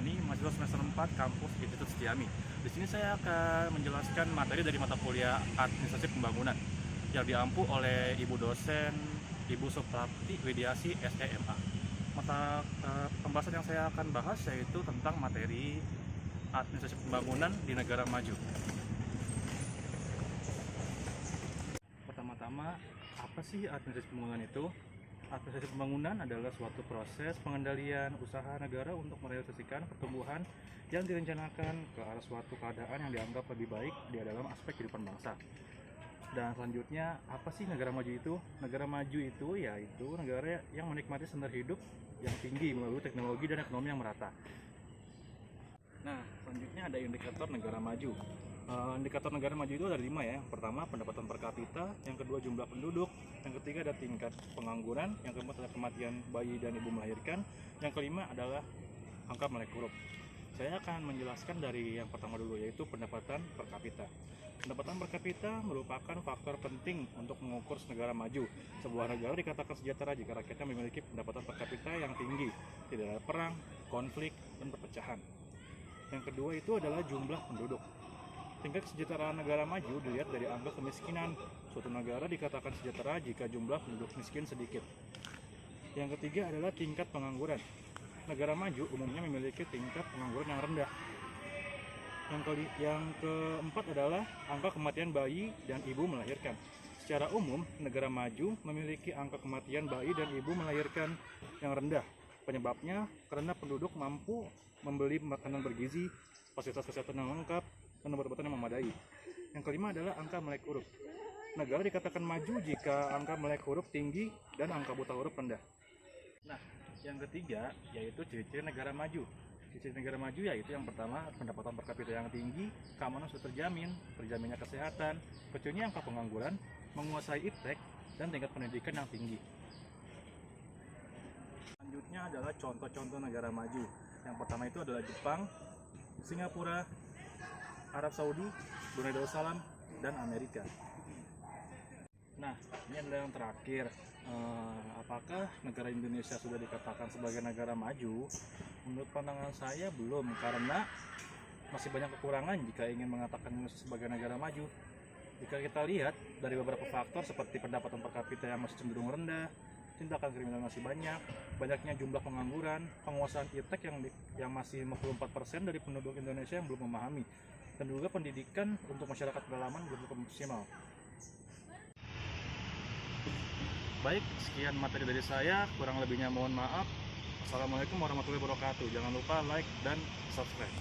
Maharani, mahasiswa semester 4 kampus Institut Setiami. Di sini saya akan menjelaskan materi dari mata kuliah Administrasi Pembangunan yang diampu oleh Ibu dosen Ibu Suprapti Widiasi SEMA. Pembahasan yang saya akan bahas yaitu tentang materi Administrasi Pembangunan di negara maju. Pertama-tama, apa sih administrasi pembangunan itu? Administrasi pembangunan adalah suatu proses pengendalian usaha negara untuk merealisasikan pertumbuhan yang direncanakan ke arah suatu keadaan yang dianggap lebih baik di dalam aspek kehidupan bangsa. Dan selanjutnya, apa sih negara maju itu? Negara maju itu yaitu negara yang menikmati standar hidup yang tinggi melalui teknologi dan ekonomi yang merata. Nah, selanjutnya ada indikator negara maju. Indikator negara maju itu ada 5 ya. Yang pertama, pendapatan per kapita, yang kedua jumlah penduduk, yang ketiga ada tingkat pengangguran, yang keempat adalah kematian bayi dan ibu melahirkan, yang kelima adalah angka melek huruf. Saya akan menjelaskan dari yang pertama dulu, yaitu pendapatan per kapita. Pendapatan per kapita merupakan faktor penting untuk mengukur negara maju. Sebuah negara dikatakan sejahtera jika rakyatnya memiliki pendapatan per kapita yang tinggi, tidak ada perang, konflik, dan perpecahan. Yang kedua itu adalah jumlah penduduk. Tingkat kesejahteraan negara maju dilihat dari angka kemiskinan. Suatu negara dikatakan sejahtera jika jumlah penduduk miskin sedikit. Yang ketiga adalah tingkat pengangguran. Negara maju umumnya memiliki tingkat pengangguran yang rendah. Yang keempat adalah angka kematian bayi dan ibu melahirkan. Secara umum, negara maju memiliki angka kematian bayi dan ibu melahirkan yang rendah. Penyebabnya karena penduduk mampu membeli makanan bergizi, fasilitas kesehatan yang lengkap, dan obat-obatan yang memadai. Yang kelima adalah angka melek huruf. Negara dikatakan maju jika angka melek huruf tinggi dan angka buta huruf rendah. Nah, yang ketiga yaitu ciri-ciri negara maju. Ciri-ciri negara maju yaitu yang pertama, pendapatan per kapita yang tinggi, keamanan sudah terjaminnya kesehatan, kecilnya angka pengangguran, menguasai iptek, dan tingkat pendidikan yang tinggi. Selanjutnya adalah contoh-contoh negara maju. Yang pertama itu adalah Jepang, Singapura, Arab Saudi, Brunei Darussalam, dan Amerika. Nah, ini adalah yang terakhir. Apakah negara Indonesia sudah dikatakan sebagai negara maju? Menurut pandangan saya belum, karena masih banyak kekurangan jika ingin mengatakan Indonesia sebagai negara maju. Jika kita lihat dari beberapa faktor seperti pendapatan per kapita yang masih cenderung rendah, tindakan kriminal masih banyak, banyaknya jumlah pengangguran, penguasaan iptek yang masih 54% dari penduduk Indonesia yang belum memahami, dan juga pendidikan untuk masyarakat pedalaman belum cukup maksimal. Baik, sekian materi dari saya, kurang lebihnya mohon maaf. Assalamualaikum warahmatullahi wabarakatuh. Jangan lupa like dan subscribe.